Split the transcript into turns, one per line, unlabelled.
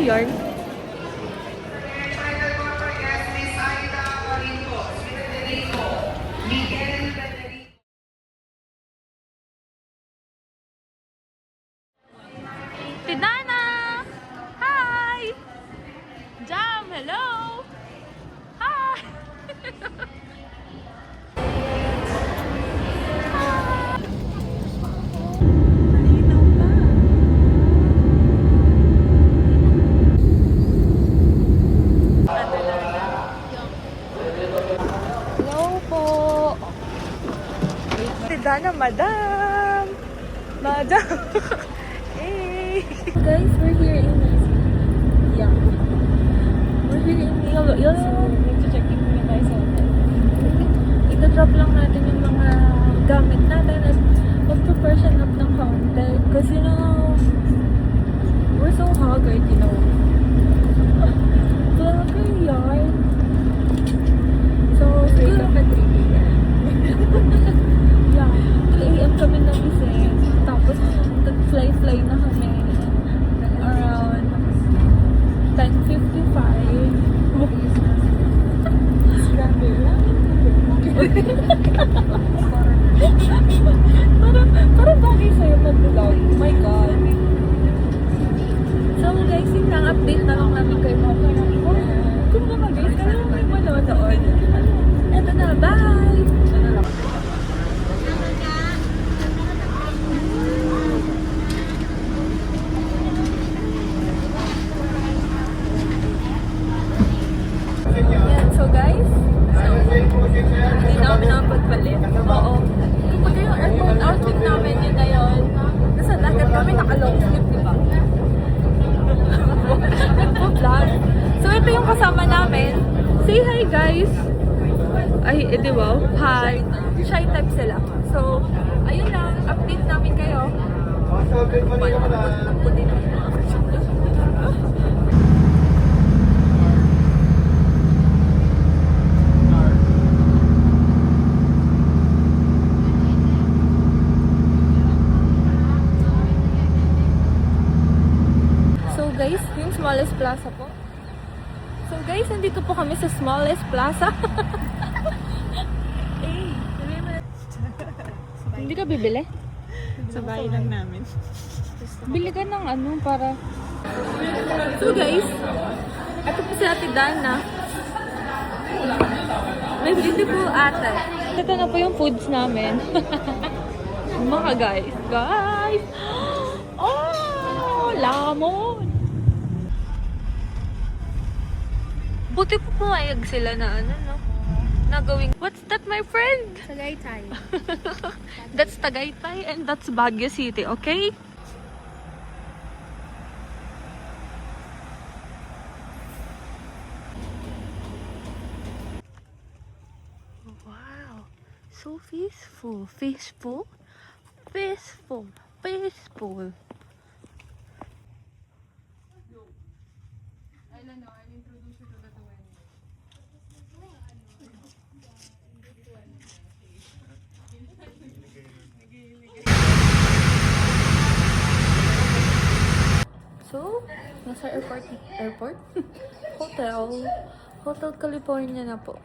yarn. Tidana! Hi! Jam, hello! Hi! Hello po! Tidana, madam! Madam! Hey!
Guys, we're here in yeah. We're here in yun, nag-check in muna tayo sa hotel. Ito-drop lang natin yung mga gamit natin at mag-prepare siya up ng counter. Because you know, we're so haggard, you know. Vlogger yarn. So, wake up at 3 a.m. Yeah, 3 a.m. kami nagising. Tapos, nag-fly na kami around 10:55. Scramble lang. Parang bagay sa'yo mag-vlog. Oh my God. So guys, yun lang. Update na lang namin kayo mga kung mga guys, kaya mo may manonood. Eto na, bye! Yan, so guys, hindi na kami nakapagpalit. Oo. Kumbaga yung airport outfit namin, yun na yun. Nasa dagat kami, naka-long sleeve, diba? Nagpo-vlog. So ito yung kasama namin. Say hi guys! Ay, di ba? Hi! Shy type sila. So, ayun lang. Update namin kayo. So guys, yung smallest plaza po. So guys, nandito po kami sa smallest plaza. Hindi ka bibili?
Sa bahay lang namin.
Bili ka ng ano para... So guys, ito po si Ate Dana. May beautiful ate. Ito na po yung foods namin. Mga guys. Guys! Oh! Lamon! Buti po pumayag sila na ano, no? Nagawing, what's that, my friend?
Tagaytay.
That's Tagaytay and that's Baguio City, okay? Wow, so peaceful, peaceful, peaceful, peaceful. So, nasa airport? Hotel California na po.